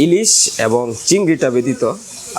ইলিশ এবং চিংড়িটা ব্যতীত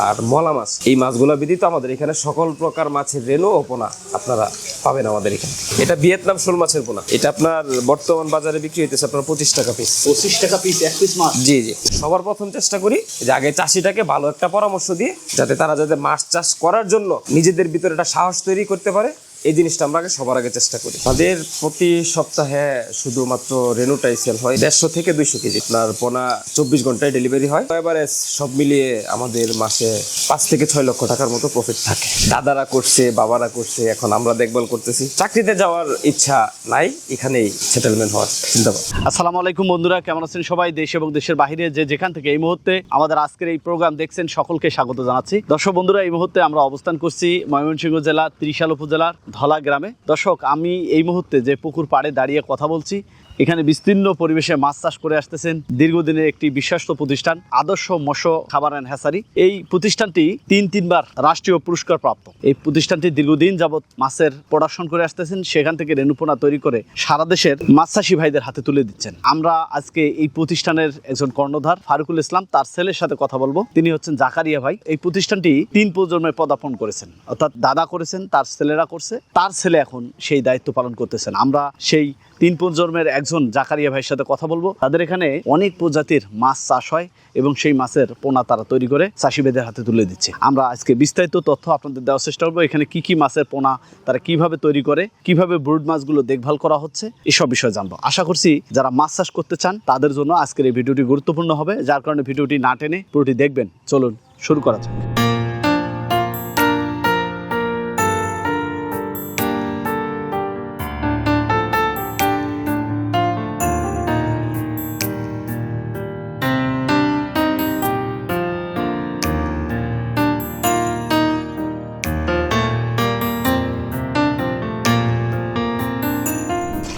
আর মলা মাছ, এই মাছগুলো ব্যতীত আমাদের এখানে সকল প্রকার মাছের রেণু ও পোনা আপনারা পাবেন আমাদের এখানে। এটা ভিয়েতনাম শোল মাছের পোনা। এটা আপনার বর্তমান বাজারে বিক্রি হইতেছে আপনার 25 টাকা পিস। 25 টাকা পিস এক পিস মাছ? জি জি। সবার প্রথম চেষ্টা করি যে আগে চাষিটাকে ভালো একটা পরামর্শ দিয়ে যাতে তারা মাছ চাষ করার জন্য নিজেদের ভিতরে একটা সাহস তৈরি করতে পারে, এই জিনিসটা আমরা সবার আগে চেষ্টা করি। আমাদের প্রতি সপ্তাহে শুধুমাত্র রেনুটাই সেল হয় 150 থেকে 200 কেজি। আপনার পোনা 24 ঘন্টায় ডেলিভারি হয়। এভারেজ সব মিলিয়ে আমাদের মাসে 5 থেকে 6 লক্ষ টাকার মতো প্রফিট থাকে। দাদারা করছে, বাবারা করছে, এখন আমরা দেখভাল করতেছি। চাকরিতে যাওয়ার ইচ্ছা নাই, এখানেই সেটেলমেন্ট হওয়ার চিন্তা ভাবনা। আসসালামু আলাইকুম বন্ধুরা, কেমন আছেন সবাই? দেশ এবং দেশের বাইরে যেখান থেকে এই মুহূর্তে আমাদের আজকের এই প্রোগ্রাম দেখছেন সকলকে স্বাগত জানাচ্ছি। দর্শক বন্ধুরা, এই মুহূর্তে আমরা অবস্থান করছি ময়মনসিংহ জেলা ত্রিশাল উপজেলার ধলা গ্রামে। দর্শক, আমি এই মুহূর্তে যে পুকুর পাড়ে দাঁড়িয়ে কথা বলছি, এখানে বিস্তীর্ণ পরিবেশে মাছ চাষ করে আসতেছেন দীর্ঘদিনের একটি বিশ্বস্ত প্রতিষ্ঠান আদর্শ মৎস্য খাবার অ্যান্ড হ্যাচারি। এই প্রতিষ্ঠানটি তিনবার রাষ্ট্রীয় পুরস্কার প্রাপ্ত। এই প্রতিষ্ঠানটি দীর্ঘদিন যাবৎ মাছের প্রোডাকশন করে আসতেছেন, সেখান থেকে রেণুপোনা তৈরি করে সারা দেশের মাছ চাষি ভাইদের হাতে তুলে দিচ্ছেন। আমরা আজকে এই প্রতিষ্ঠানের একজন কর্ণধার ফারুকুল ইসলাম, তার ছেলের সাথে কথা বলবো। তিনি হচ্ছেন জাকারিয়া ভাই। এই প্রতিষ্ঠানটি 3 প্রজন্মে পদার্পণ করেছেন, অর্থাৎ দাদা করেছেন, তার ছেলেরা করছে, তার ছেলে এখন সেই দায়িত্ব পালন করতেছেন। আমরা সেই 3 প্রজন্মের একজন জাকারিয়া ভাইয়ের সাথে কথা বলবো। তাদের এখানে অনেক প্রজাতির মাছ চাষ হয় এবং সেই মাছের পোনা তারা তৈরি করে চাষিবেদের হাতে তুলে দিচ্ছে। আমরা আজকে বিস্তারিত তথ্য আপনাদের দেওয়ার চেষ্টা করবো। এখানে কি কি মাছের পোনা তারা কিভাবে তৈরি করে, কিভাবে ব্রুড মাছগুলো দেখভাল করা হচ্ছে, এসব বিষয় জানবো। আশা করছি যারা মাছ চাষ করতে চান তাদের জন্য আজকের এই ভিডিওটি গুরুত্বপূর্ণ হবে, যার কারণে ভিডিওটি না টেনে পুরোটি দেখবেন। চলুন শুরু করা যাক।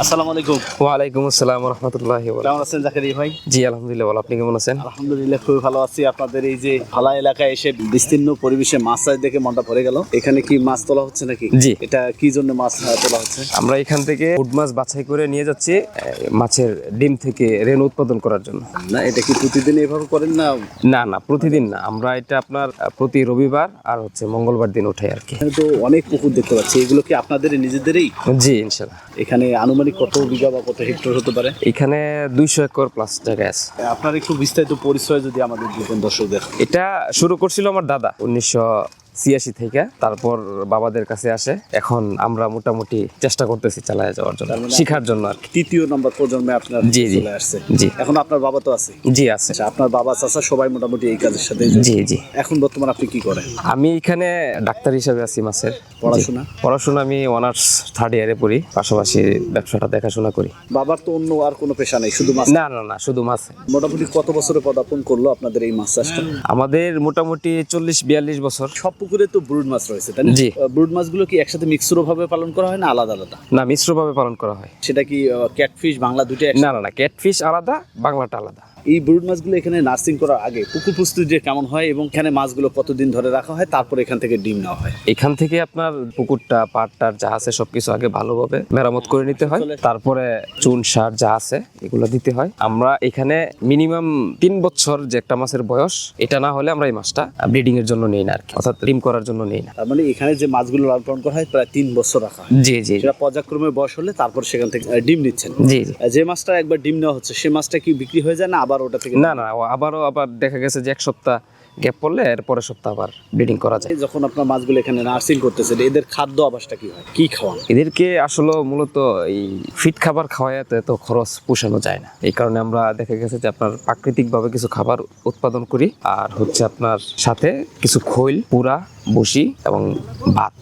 আসসালামু আলাইকুম। ওয়ালাইকুম আসসালাম ওয়া রাহমাতুল্লাহি ওয়া বারাকাতুহু। কেমন আছেন জাকারিয়া ভাই? জি আলহামদুলিল্লাহ, ভালো। আপনি কেমন আছেন? আলহামদুলিল্লাহ, খুবই ভালো আছি। আপনাদের এই যে ফালা এলাকায় এসে বিস্তীর্ণ পরিবেশে মাছ চাষ দেখে মনটা ভরে গেল। এখানে কি মাছ তোলা হচ্ছে নাকি? জি। এটা কি জন্য মাছ তোলা হচ্ছে? আমরা এখান থেকে উড মাছ বাছাই করে নিয়ে যাচ্ছি মাছের ডিম থেকে রেণু উৎপাদন করার জন্য। না, এটা কি প্রতিদিন এভাবে করেন না? না না, প্রতিদিন না। আমরা এটা আপনার প্রতি রবিবার আর মঙ্গলবার দিন উঠাই আর কি। এখানে তো অনেক পুকুর দেখতে পাচ্ছি, এগুলো কি আপনাদের নিজেদেরই? জি ইনশাআল্লাহ। এখানে আনুমানিক কত বিঘা বা কত হেক্টর হতে পারে? এখানে 200 একর প্লাস জায়গা আছে। আপনার একটু বিস্তারিত পরিচয় যদি আমাদের দিতেন দর্শকদের। এটা শুরু করছিল আমার দাদা 1986 থেকে, তারপর বাবাদের কাছে আসে। এখন আমরা মোটামুটি চেষ্টা করতেছি চালায় যাওয়ার জন্য, শেখার জন্য আর কি। 3য় নম্বর প্রজন্মে আপনার জি জি চলে আসছে। জি। এখন আপনার বাবা তো আছে? জি আছে। আচ্ছা, আপনার বাবা চাচা সবাই মোটামুটি এই কাজের সাথে? জি জি। এখন বর্তমানে আপনি কি করেন? আমি এখানে ডাক্তার হিসেবে আছি মাছের। পড়াশোনা? পড়াশোনা আমি অনার্স 3rd ইয়ারে পড়ি, পাশাপাশি ব্যবসাটা দেখাশোনা করি। বাবার তো অন্য আর কোনো পেশা নেই, শুধু মাছ? না না না, শুধু মাছ। মোটামুটি কত বছরে পদার্পণ করলো আপনাদের এই মাছ চাষটা? আমাদের মোটামুটি 40-42 বছর। সব পুকুরে তো ব্রুড মাছ রয়েছে, তাই না? জি। ব্রুড মাছগুলো কি একসাথে মিক্সড ভাবে পালন করা হয় না আলাদা আলাদা? না, মিশ্রভাবে পালন করা হয়। সেটা কি ক্যাটফিশ বাংলা দুটো? না না না, ক্যাটফিশ আলাদা, বাংলাটা আলাদা। এই ব্রুড মাছগুলো এখানে নার্সিং করার আগে পুকুর প্রস্তুতি কেমন হয় এবং এখানে মাছগুলো কতদিন ধরে রাখা হয়, তারপর এখান থেকে ডিম নেওয়া হয়? এখান থেকে আপনার পুকুরটা, পাটটার যা আছে সবকিছু আগে ভালোভাবে মেরামত করে নিতে হয়, তারপরে চুন সার যা আছে এগুলো দিতে হয়। আমরা এখানে মিনিমাম 3 বছর যে একটা মাছের বয়স, এটা না হলে আমরা এই মাছটা ব্রিডিং এর জন্য নেই না আর কি, অর্থাৎ ডিম করার জন্য নেই না। তার মানে এখানে যে মাছগুলো লালন পালন করা হয় প্রায় 3 বছর রাখা হয়? জি জি। সেটা পর্যায়ক্রমে বয়স হলে তারপর সেখান থেকে ডিম নিচ্ছেন? জি জি। যে মাছটা একবার ডিম নেওয়া হচ্ছে সেই মাছটা কি বিক্রি হয়ে যায় না আবার ওটা থেকে? না না, আবার দেখা গেছে যে 1 সপ্তাহ গ্যাপ পড়লে এর পরের সপ্তাহ আবার ব্রিডিং করা যায়। যখন আপনার মাছগুলো এখানে নার্সিং করতেছেন, এদের খাদ্য আবাসটা কি হয়, কি খাওয়ান? এদেরকে আসলে মূলত এই ফিট খাবার খাওয়ায় এত খরচ পোষানো যায় না। এই কারণে আমরা দেখা গেছে যে আপনার প্রাকৃতিকভাবে কিছু খাবার উৎপাদন করি, আর আপনার সাথে কিছু খৈল, পুরা, বসি এবং ভাত,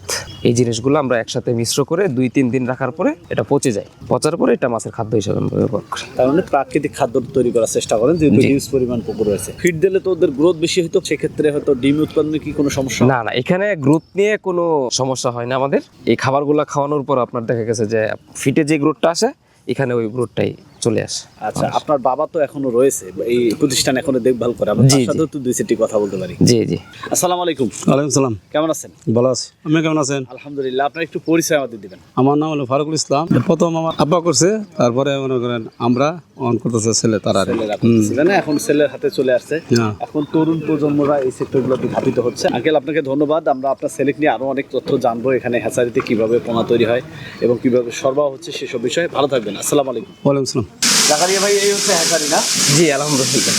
এই জিনিসগুলো আমরা একসাথে মিশ্র করে 2-3 দিন রাখার পরে এটা পচে যায়। পচার পরে এটা মাছের খাদ্য হিসেবে আমরা ব্যবহার করি। তার মানে প্রাকৃতিক খাদ্য তৈরি করার চেষ্টা করেন, যেহেতু হিউজ পরিমাণ পুকুর রয়েছে। ফিড দিলে তো ওদের গ্রোথ বেশি হতো, সেক্ষেত্রে হয়তো ডিম উৎপাদনে কি কোনো সমস্যা? না না, এখানে গ্রোথ নিয়ে কোনো সমস্যা হয় না আমাদের। এই খাবারগুলো খাওয়ানোর পর আপনার দেখা গেছে যে ফিটে যে গ্রোথটা আসে, এখানে ওই গ্রোথটাই চলে আসে। আচ্ছা, আপনার বাবা তো এখনো রয়েছে, এই প্রতিষ্ঠান এখনো দেখভাল করে, আমরা জি, তার সাথে তো দুই চারটি কথা বলতে পারি। জি জি। আসসালামু আলাইকুম, ওয়ালাইকুম সালাম। কেমন আছেন? ভালো আছি। আপনি কেমন আছেন? আলহামদুলিল্লাহ। আপনার একটু পরিচয় আমাদের দিবেন। আমার নাম হলো ফারুকুল ইসলাম। প্রথম আমার আব্বা করছে, তারপরে মনে করেন আমরা অন করতেছে ছেলে তারা। ছেলেরা করতেছিলেন না, এখন ছেলের হাতে চলে আসছে। হ্যাঁ। এখন তরুণ প্রজন্মরা এই সেক্টরগুলোতে ধাবিত হচ্ছে। আঙ্কেল, আপনাকে ধন্যবাদ। আমরা আপনার ছেলেকে নিয়ে আরো অনেক তথ্য জানবো, এখানে হ্যাচারিতে কিভাবে পোনা তৈরি হয় এবং কিভাবে সরবরাহ হচ্ছে সেসব বিষয়ে। ভালো থাকবেন। আসসালামু আলাইকুম। ওয়ালাইকুম সালাম। জাকারিয়া ভাই, এই হচ্ছে হ্যাচারি না? জি আলহামদুলিল্লাহ।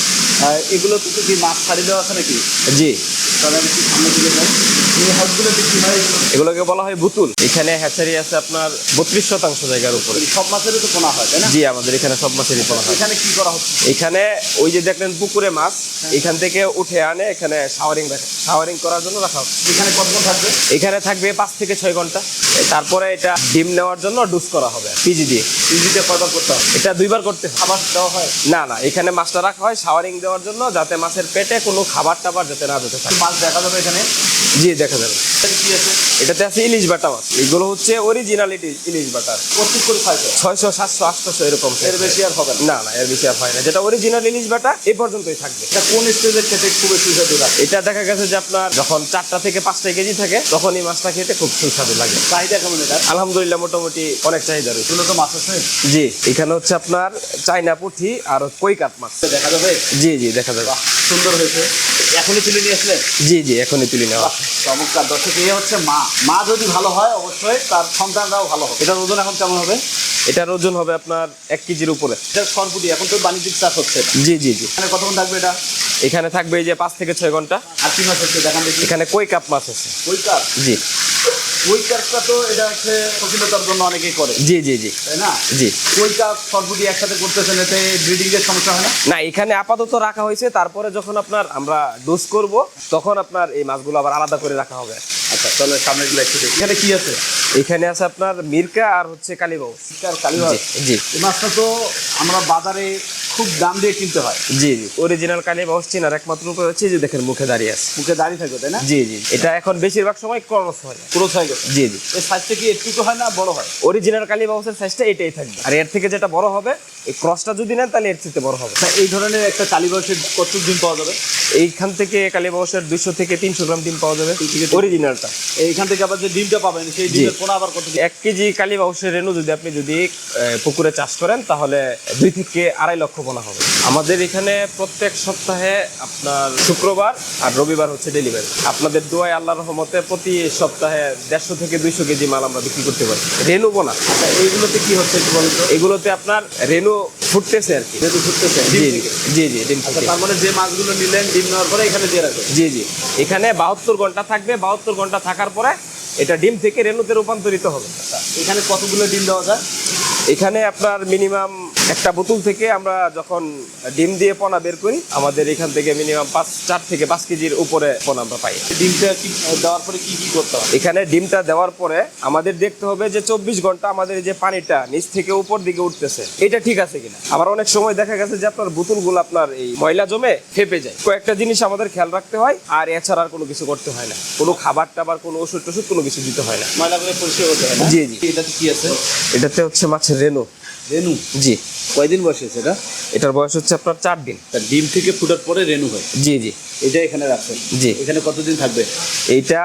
এগুলো তো কি মাছ ছাড়ি দেওয়া আছে নাকি? জি, তাহলে আমি কি সামনে দিকে যাই? এই হাউসগুলোতে কি হয় এগুলো? এগুলোকে বলা হয় বুতুল। এখানে হ্যাচারি আছে আপনার 32% জায়গার উপরে। সব মাছেরই তো পোনা হয়, তাই না? জি, আমাদের এখানে সব মাছেরই পোনা হয়। এখানে কি করা হচ্ছে? এখানে ওই যে দেখলেন পুকুরে মাছ, এখান থেকে উঠে আনে এখানে শাওয়ারিং করার জন্য রাখা হচ্ছে। এখানে কতক্ষণ থাকবে? এখানে থাকবে 5 থেকে 6 ঘন্টা। তারপরে এটা ডিম নেওয়ার জন্য ডুস করা হবে পিজি দিয়ে। ইজিতে কয়বার করতে হবে? এটা 2বার করতে হবে। খাবার দেওয়া হয়? না না, এখানে মাছটা রাখা হয় শাওয়ারিং দেওয়ার জন্য, যাতে মাছের পেটে কোনো খাবার টাবার যাতে না যেতে থাকে। মাছ দেখা যাবে এখানে? জি, দেখা যাবে। এখানে কি আছে? এটাতে আছে ইলিশ বাটা মাছ। এগুলো হচ্ছে অরিজিনাল ইলিশ বাটার। প্রস্তুত করে খাইতে 600 700 800 এরকম। এর বেশি আর হবে না? না না, এর বেশি আর হয় না। যেটা অরিজিনাল ইলিশ বাটা এই পর্যন্তই থাকবে। এটা কোন স্টেজে খেতে খুব সুস্বাদু লাগে? এটা দেখা গেছে যে আপনার যখন 4টা থেকে 5টা কেজি থাকে তখন এই মাছটা খেতে খুব সুস্বাদু লাগে। চাহিদা কেমন এটা? আলহামদুলিল্লাহ, মোটামুটি অনেক চাহিদা রয়েছে। এগুলো তো মাছ আছে? জি, এখানে হচ্ছে আপনার চাইনা পুঁটি আর কই কাপ মাছ। দেখা যাবে? জি জি, দেখা যাবে। বাহ, সুন্দর হয়েছে। এখনই তুলে নিয়ে আসলেন? জি জি, এখনই তুলে নেওয়া। বাহ, চমৎকার। দর্শক, এই হচ্ছে মা। মা যদি ভালো হয় অবশ্যই তার সন্তানরাও ভালো হবে। এটার ওজন এখন কেমন হবে? এটার ওজন হবে আপনার 1 কেজির উপরে। এটা সরপুটি, এখন তো বাণিজ্যিক চাষ হচ্ছে এটা। জি জি জি। এখানে কতক্ষণ থাকবে এটা? এখানে থাকবে এই যে 5 থেকে 6 ঘন্টা। আর কি মাছ হচ্ছে দেখান দেখি। এখানে কই কাপ মাছ আছে। ওই কাপ? জি ওই কাপটা তো এটা হচ্ছে প্রকৃততার জন্য অনেকেই করে, জি জি জি তাই না? জি। ওই কাপ সরপুটি একসাথে করতেছেন, এতে ব্রিডিং এর সমস্যা হয় না? না, এখানে আপাতত রাখা হয়েছে, তারপরে যখন আপনার আমরা ডোজ করব তখন আপনার এই মাছগুলো আবার আলাদা করে রাখা হবে। আচ্ছা, তাহলে সামনে গুলো একটু দেখি। এখানে কি আছে? এখানে আছে আপনার মিরকা আর হচ্ছে কালীবাউ। কালীবাউ। জি এই মাছটা তো আমরা বাজারে খুব দাম দিয়ে কিনতে হয়। জি জি, অরিজিনাল কালীবাউ চেনার একমাত্র উপায় হচ্ছে যে দেখেন মুখে দাঁড়িয়ে আছে। মুখে দাঁড়িয়ে থাকবে, তাই না? জি জি, এটা এখন বেশিরভাগ সময় ক্রস হয়। ক্রস হয়ে গেছে। জি জি, এর সাইজটা কি একটু হয় না বড় হয়? অরিজিনাল কালীবাউসের সাইজটা এটাই থাকবে, আর এর থেকে যেটা বড় হবে এই ক্রসটা যদি নেন তাহলে এর থেকে বড় হবে। আচ্ছা, এই ধরনের একটা কালীবাউসের কত ডিম পাওয়া যাবে? এইখান থেকে কালীবাউসের 200 থেকে 300 গ্রাম ডিম পাওয়া যাবে অরিজিনালটা। এইখান থেকে আবার যে ডিমটা পাবেন সেই ডিমের পোনা আবার কত? 1 কেজি কালীবাউসের রেণু যদি আপনি পুকুরে চাষ করেন তাহলে 2 থেকে 2.5 লক্ষ পোনা হবে। আমাদের এখানে প্রত্যেক সপ্তাহে আপনার শুক্রবার আর রবিবার হচ্ছে ডেলিভারি। আপনাদের দোয়ায় আল্লাহর রহমতে প্রতি সপ্তাহে 150 থেকে 200 কেজি মাল আমরা বিক্রি করতে পারি। রেণু পোনা। আচ্ছা, এইগুলোতে কি হচ্ছে একটু বলুন তো? এগুলোতে আপনার রেণু ফুটতেছে আর কি। যেহেতু ফুটতেছে জি ডিম জি থেকে। জি জি, ডিম আচ্ছা, থেকে। তার মানে যে মাছগুলো নিলেন ডিম নেওয়ার পরে এখানে দিয়ে রাখবেন? জি জি, এখানে 72 ঘন্টা থাকবে। 72 ঘন্টা থাকার পরে এটা ডিম থেকে রেণুতে রূপান্তরিত হবে। এখানে কতগুলো ডিম দেওয়া যায়? এখানে আপনার মিনিমাম একটা বোতল থেকে আমরা যখন ডিম দিয়ে পোনা বের করি আমাদের এখান থেকে মিনিমাম 4 থেকে 5 কেজির উপরে পোনা আমরা পাই। ডিমটা কি দেওয়ার পরে কি কি করতে হয়? এখানে ডিমটা দেওয়ার পরে আমাদের দেখতে হবে যে 24 ঘন্টা আমাদের যে পানিটা নিচ থেকে উপর দিকে উঠতেছে এটা ঠিক আছে কিনা। আবার অনেক সময় দেখা গেছে যে আপনার বোতলগুলো আপনার এই ময়লা জমে ফেপে যায়। কয়েকটা জিনিস আমাদের খেয়াল রাখতে হয়, আর এছাড়া আর কোনো কিছু করতে হয় না। কোনো খাবার টাবার, কোনো ওষুধ টষুধ কোনো কিছু দিতে হয় না। ময়লা করে পরিষ্কার করতে হয় না? জি জি। এটাতে কি আছে? এটাতে হচ্ছে মাছের রেণু। রেনু? জি, কয়দিন বয়স হয়েছে এটা? এটার বয়স হচ্ছে আপনার 4 দিন। তার ডিম থেকে ফুটার পরে রেনু হয়? জি জি এটা এখানে রাখছেন? জি। এখানে কতদিন থাকবে? এইটা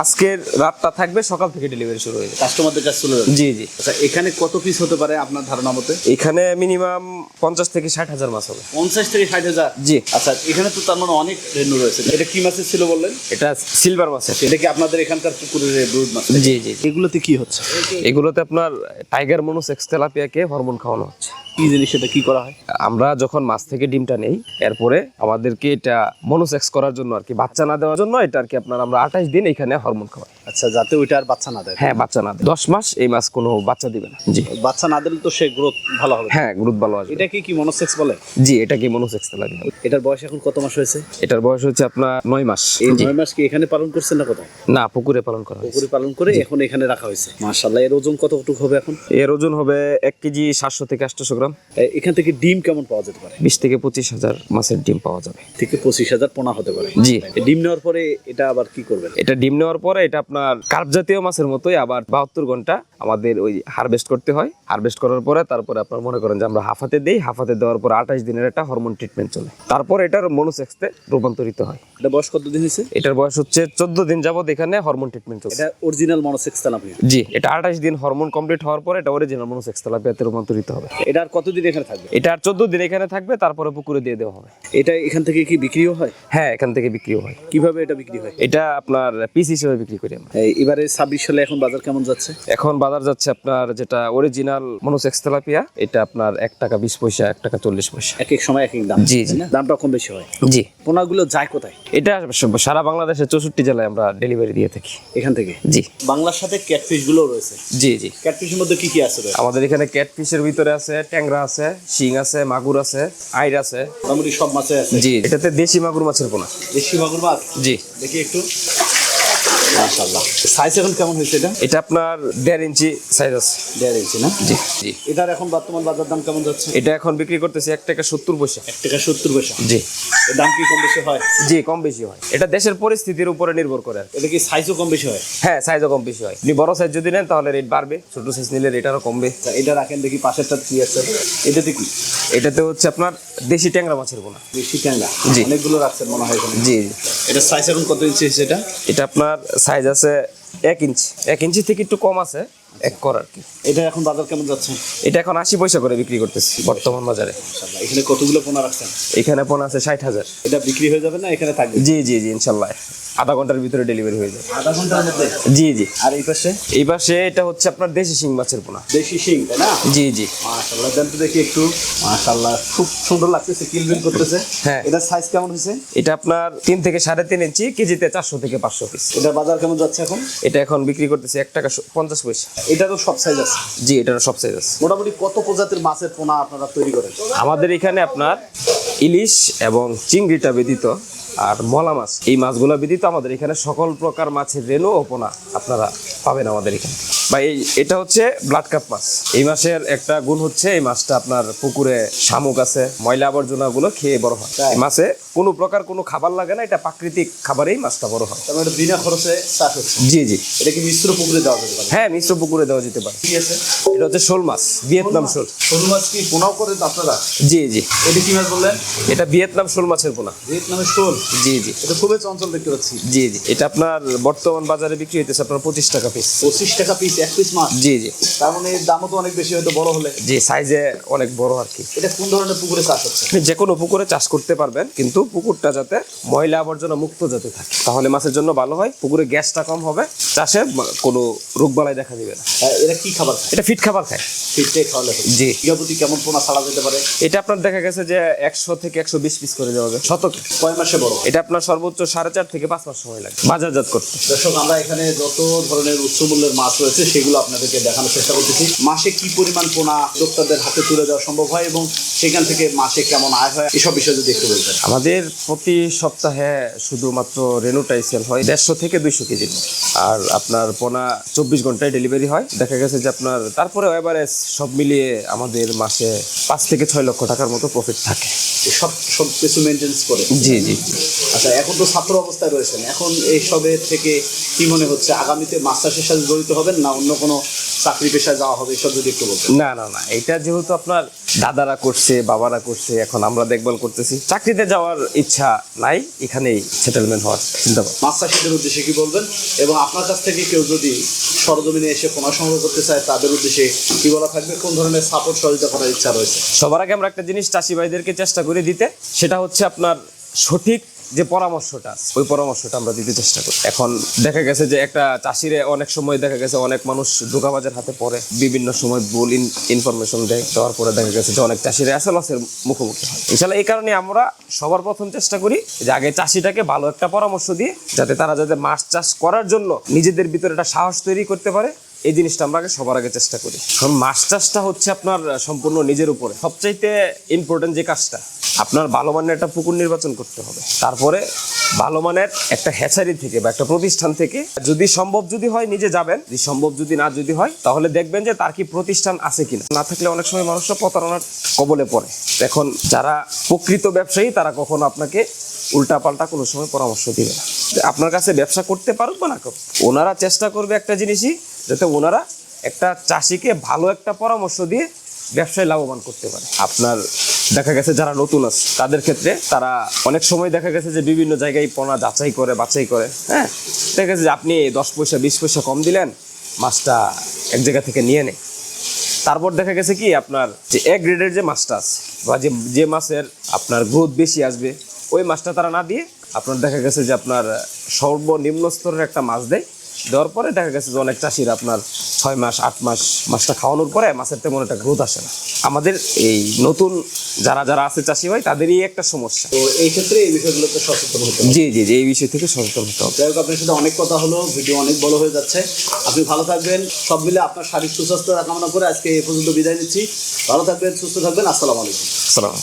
আজকের রাতটা থাকবে, সকাল থেকে ডেলিভারি শুরু হয়ে যাবে। কাস্টমারদের কাছে চলে যাবে? জি জি। আচ্ছা, এখানে কত পিস হতে পারে আপনার ধারণা মতে? এখানে মিনিমাম 50 থেকে 60 হাজার মাছ হবে। 50 থেকে 60,000? জি। আচ্ছা, এখানে তো তার মানে অনেক রেনু রয়েছে। এটা কি মাছের ছিল বললেন? এটা সিলভার মাছের। এটা কি আপনাদের এখানকার পুকুরের ব্রুড মাছ? জি জি। এগুলোতে কি হচ্ছে? এগুলোতে আপনার টাইগার মনোসেক্স তেলাপিয়াকে হরমোন খাওয়ানো হচ্ছে। কি জিনিস, সেটা কি করা হয়? আমরা যখন মাছ থেকে ডিমটা নেই এরপরে আমাদেরকে এটা মনোসেক্স করার জন্য আর কি, বাচ্চা না দেওয়ার জন্য এটা আর কি আপনার আমরা 28 দিন এখানে হরমোন খাওয়াই। আচ্ছা, যাতে ওইটা আর বাচ্চা না দেয়? হ্যাঁ, বাচ্চা না দেয়। 10 মাস এই মাছ কোনো বাচ্চা দিবে না। জি। বাচ্চা না দিলে তো সে গ্রোথ ভালো হবে? হ্যাঁ, গ্রোথ ভালো আসবে। এটা কি মনোসেক্স বলে? জি, এটা কি মনোসেক্স তেলাপিয়া। এটার বয়স এখন কত মাস হয়েছে? এটার বয়স হচ্ছে আপনার 9 মাস। এই জি। 9 মাস কি এখানে পালন করছেন না কোথাও? না, পুকুরে পালন করা হয়েছে। পুকুরে পালন করে এখন এখানে রাখা হয়েছে। মাশাআল্লাহ। এর ওজন কতটুকু হবে এখন? এর ওজন হবে 1 কেজি 700 থেকে 800 গ্রাম। এখান থেকে ডিম কেমন পাওয়া যেতে পারে? 20 থেকে 25 হাজার মাছের ডিম পাওয়া যাবে। থেকে 25,000 পোনা হতে পারে? জি। এই ডিম নেওয়ার পরে এটা আবার কি করবেন? এটা ডিম নেওয়ার পরে এটা আপনার কার্প জাতীয় মাছের মতোই আবার 72 ঘন্টা আমাদের ওই হারভেস্ট করতে হয়। হারভেস্ট করার পরে তারপরে আপনার মনে করেন যে আমরা হাফাতে দেই, হাফাতে দেওয়ার পর 28 দিনের একটা হরমোন ট্রিটমেন্ট চলে, তারপর এটার মনোসেক্সে রূপান্তরিত হয়। এটা বয়স কতদিন হয়েছে? এটার বয়স হচ্ছে 14 দিন যাবত এখানে হরমোন ট্রিটমেন্ট চলছে। এটা অরিজিনাল মনোসেক্স তেলাপিয়া। জি, এটা 28 দিন হরমোন কমপ্লিট হওয়ার পর এটা অরিজিনাল মনোসেক্স তেলাপিয়াতে রূপান্তরিত হবে। এটা আর কতদিন এখানে থাকবে? এটা আর 14 দিন এখানে থাকবে, তারপরে পুকুরে দিয়ে দেওয়া হবে। এটা এখান থেকে কি বিক্রিও হয়? হ্যাঁ, এখান থেকে বিক্রিও হয়। কিভাবে এটা বিক্রি হয়? এটা আপনার পিস হিসেবে বিক্রি করি আমরা। এবারে 26 সালে এখন বাজার কেমন যাচ্ছে? এখন বাজার যাচ্ছে আপনার যেটা অরিজিনাল মনোসেক্স তেলাপিয়া, এটা আপনার 1 টাকা 20 পয়সা, 1 টাকা 40 পয়সা। এক এক সময় এক এক দাম। জি, জি। তাই না? দামটা কম বেশি হয়। জি, পোনাগুলো যায় কোথায়? এটা সারা বাংলাদেশের 64 জেলায় আমরা ডেলিভারি দিয়ে থাকি। এখান থেকে? জি, বাংলার সাথে ক্যাটফিশ গুলো রয়েছে। জি, জি। ক্যাটফিশের মধ্যে কি কি আছে? আমাদের এখানে ক্যাটফিশের ভিতরে আছে ট্যাংরা আছে, শিং আছে, মাগুর আছে, আইর আছে। মোটামুটি সব মাছে আছে। জি, এটাতে দেশি মাগুর মাছের পোনা। দেশি মাগুর মাছ? জি। দেখি একটু। মাশাআল্লাহ। সাইজ এখন কেমন হয়েছে এটা? এটা আপনার 1.5 ইঞ্চি সাইজ আছে। 1.5 ইঞ্চি না? জি, জি। এটার এখন বর্তমান বাজার দাম কেমন যাচ্ছে? এটা এখন বিক্রি করতেছি 1 টাকা 70 পয়সা। 1 টাকা 70 পয়সা। জি, এর দাম কি কম বেশি হয়? জি, কম বেশি হয়। এটা দেশের পরিস্থিতির উপরে নির্ভর করে আর কি। এটা কি সাইজও কম বেশি হয়? হ্যাঁ, সাইজও কম বেশি হয়। আপনি বড় সাইজ যদি নেন তাহলে রেট বাড়বে, ছোট সাইজ নিলে রেট আরো কমবে। আচ্ছা, এটা রাখেন দেখি পাশেরটা কি আছে। এটাতে কি? এটাতে হচ্ছে আপনার দেশি ট্যাংরা মাছের পোনা। দেশি ট্যাংরা? জি। অনেকগুলো রাখছেন মনে হয় এখানে। জি, জি। এটা সাইজ এখন কত ইঞ্চি হয়েছে এটা? এটা আপনার সাইজ আছে 1 ইঞ্চি। 1 ইঞ্চি থেকে একটু কম আছে, 1 কর আর কি। এটা এখন বাজার কেমন যাচ্ছে? এটা এখন 80 পয়সা করে বিক্রি করতেছি বর্তমান বাজারে। মাশাআল্লাহ। এখানে কতগুলো পোনা রাখছেন? এখানে পোনা আছে 60,000। এটা বিক্রি হয়ে যাবে না এখানে থাকবে? জি, জি, জি, ইনশাল্লাহ আধা ঘন্টার ভিতরে ডেলিভারি হয়ে যাবে। আধা ঘন্টার মধ্যে? জি, জি। আর এই পাশে? এই পাশে এটা হচ্ছে আপনার দেশি শিং মাছের পোনা। দেশি শিং, তাই না? জি, জি। মাশাআল্লাহ, দেন তো দেখি একটু। মাশাআল্লাহ, খুব সুন্দর লাগতেছে, কিলবিল করতেছে। হ্যাঁ। এটা সাইজ কেমন হয়েছে? এটা আপনার 3 থেকে 3.5 ইঞ্চি, কেজিতে 400 থেকে 500 পিস। এটা বাজার কেমন যাচ্ছে এখন? এটা এখন বিক্রি করতেছি 1 টাকা 50 পয়সা। এটারও সব সাইজ আছে? জি, এটার সব সাইজ আছে। মোটামুটি কত প্রজাতির মাছের পোনা আপনারা তৈরি করেন? আমাদের এখানে আপনার ইলিশ এবং চিংড়িটা ব্যতীত আর মলা মাছ, এই মাছগুলো ব্যতীত আমাদের এখানে সকল প্রকার মাছের রেণু ও পোনা আপনারা পাবেন আমাদের এখানে। বা এটা হচ্ছে ব্লাড কাপ মাছ। এই মাছের একটা গুণ হচ্ছে এই মাছটা আপনার পুকুরে শামুক আছে, ময়লা আবর্জনাগুলো খেয়ে বড় হয়। তাই? এই মাছে কোনো প্রকার কোনো খাবার লাগে না, এটা প্রাকৃতিক খাবারেই মাছটা বড় হয়। তার মানে বিনা খরচে চাষ হচ্ছে? জি, জি। এটা কি মিশ্র পুকুরে দেওয়া যেতে পারে? হ্যাঁ, মিশ্র পুকুরে দেওয়া যেতে পারে। কি আছে? এটা হচ্ছে শোল মাছ, ভিয়েতনাম শোল। সরু মাছ কি পোনাও করেন আপনারা? জি, জি। এটা কি মাছ বললেন? এটা ভিয়েতনাম শোল মাছের পোনা। ভিয়েতনামের শোল? জি, জি। এটা খুবই চঞ্চল দেখতে পাচ্ছি। জি, জি। এটা আপনার বর্তমান বাজারে বিক্রি হইতেছে আপনার 25 টাকা পিস। 25 টাকা পিস, এক পিস মাছ? জি, জি। তার মানে এর দামও তো অনেক বেশি, হয়তো বড় হলে। জি, সাইজে অনেক বড় আর কি। এটা কোন ধরনের পুকুরে চাষ হচ্ছে? আপনি যে কোনো পুকুরে চাষ করতে পারবেন, কিন্তু পুকুরটা যাতে ময়লা আবর্জনা মুক্ত যাতে থাকে, তাহলে মাছের জন্য ভালো হয়। পুকুরে গ্যাসটা কম হবে, চাষে কোনো রোগবালাই দেখা দিবে না। এরা কি খাবার খায়? এটা ফিট খাবার খায়। ফিটটাই খাওয়ালে হবে। জি। বিঘাপতি কেমন পোনা ছাড়া যেতে পারে? এটা আপনার দেখা গেছে যে 100 থেকে 120 পিস করে দেওয়া যাবে শতকে। কয় মাসে বড়? এটা আপনার সর্বোচ্চ 4.5 থেকে 5 মাস সময় লাগে বাজারজাত করতে। দর্শক, আমরা এখানে যত ধরনের উচ্চ মূল্যের মাছ রয়েছে সেগুলো আপনাদেরকে দেখানোর চেষ্টা করতেছি। মাসে কি পরিমাণ পোনা উদ্যোক্তাদের হাতে তুলে দেওয়া সম্ভব হয় এবং সেখান থেকে মাসে কেমন আয় হয়, এসব বিষয়ে যদি একটু বলতেন। আমাদের প্রতি সপ্তাহে শুধুমাত্র রেনুটাই সেল হয় 150 থেকে 200 কেজি, আর আপনার পোনা 24 ঘন্টায় ডেলিভারি হয়। দেখা গেছে যে আপনার তারপরে এভারেজ সব মিলিয়ে আমাদের মাসে 5 থেকে 6 লক্ষ টাকার মতো প্রফিট থাকে। সব কিছু মেনটেন্স করে? জি, জি। আচ্ছা, এখন তো ছাত্র অবস্থায় রয়েছেন, এখন এইসবের থেকে কি মনে হচ্ছে, আগামীতে মাছ চাষের সাথে জড়িত হবেন না অন্য কোনো চাকরি পেশায় যাওয়া হবে, এসব যদি একটু বলতেন। না, না, না, এটা যেহেতু আপনার দাদারা করছে, বাবারা করছে, এখন আমরা দেখভাল করতেছি। চাকরিতে যাওয়ার ইচ্ছা নাই, এখানেই সেটেলমেন্ট হওয়ার চিন্তা ভাবনা। মাছ চাষিদের উদ্দেশ্যে কি বলবেন, এবং আপনার কাছ থেকে কেউ যদি সরজমিনে এসে পোনা সংগ্রহ করতে চায় তাদের উদ্দেশ্যে কি বলা থাকবে, কোন ধরনের সাপোর্ট সহযোগিতা করার ইচ্ছা রয়েছে? সবার আগে আমরা একটা জিনিস চাষি ভাইদেরকে চেষ্টা করে দিতে, সেটা হচ্ছে আপনার সঠিক যে পরামর্শটা, ওই পরামর্শটা আমরা দিতে চেষ্টা করি। এখন দেখা গেছে যে একটা চাষিরে অনেক সময় দেখা গেছে অনেক মানুষ ধোঁকাবাজের হাতে পড়ে, বিভিন্ন সময় ভুল ইনফরমেশন দেওয়ার পরে দেখা গেছে যে অনেক চাষিরা আসে লসের মুখোমুখি হয়। ইনশাআল্লাহ এই কারণে আমরা সবার প্রথম চেষ্টা করি যে আগে চাষিটাকে ভালো একটা পরামর্শ দিয়ে যাতে তারা যাতে মাছ চাষ করার জন্য নিজেদের ভিতরে একটা সাহস তৈরি করতে পারে, এই জিনিসটা আমরা সবার আগে চেষ্টা করি। কারণ মাছ চাষটা হচ্ছে আপনার সম্পূর্ণ নিজের উপরে। সবচাইতে ইম্পর্টেন্ট যে কাজটা, আপনার ভালো মানের একটা পুকুর নির্বাচন করতে হবে, তারপরে ভালো মানের একটা হ্যাচারি থেকে বা একটা প্রতিষ্ঠান থেকে যদি সম্ভব যদি হয় নিজে যাবেন, যদি সম্ভব যদি না যদি হয় তাহলে দেখবেন যে তার কি প্রতিষ্ঠান আছে কিনা। না থাকলে অনেক সময় মানুষরা প্রতারণার কবলে পড়ে। এখন যারা প্রকৃত ব্যবসায়ী তারা কখনো আপনাকে উল্টাপাল্টা কোনো সময় পরামর্শ দিবে না। আপনার কাছে ব্যবসা করতে পারুক বা না করুক, ওনারা চেষ্টা করবে একটা জিনিসই, যাতে ওনারা একটা চাষিকে ভালো একটা পরামর্শ দিয়ে ব্যবসায় লাভবান করতে পারে। আপনার দেখা গেছে যারা নতুন আছে তাদের ক্ষেত্রে তারা অনেক সময় দেখা গেছে যে বিভিন্ন জায়গায় পোনা যাচাই করে বাছাই করে, হ্যাঁ, দেখা গেছে যে আপনি 10 পয়সা 20 পয়সা কম দিলেন, মাছটা এক জায়গা থেকে নিয়ে নেয়। তারপর দেখা গেছে কি আপনার যে এ গ্রেডের যে মাছটা আছে বা যে মাছের আপনার গ্রোথ বেশি আসবে ওই মাছটা তারা না দিয়ে আপনার দেখা গেছে যে আপনার সর্বনিম্ন স্তরের একটা মাছ দেওয়ার পরে দেখা গেছে যে অনেক চাষিরা আপনার 6 মাস 8 মাস মাছটা খাওয়ানোর পরে মাছের তেমন একটা গ্রোথ আসে না। আমাদের এই নতুন যারা আছে চাষি ভাই তাদেরই একটা সমস্যা। তো এই ক্ষেত্রে এই বিষয়গুলোতে সচেতন হতে হবে। জি জি জি, এই বিষয় থেকে সচেতন হতে হবে। যাই হোক, আপনার সাথে অনেক কথা হলো, ভিডিও অনেক বড় হয়ে যাচ্ছে। আপনি ভালো থাকবেন, সব মিলে আপনার শারীরিক সুস্বাস্থ্য কামনা করে আজকে এই পর্যন্ত বিদায় নিচ্ছি। ভালো থাকবেন, সুস্থ থাকবেন। আসসালামু আলাইকুম। আসসালাম।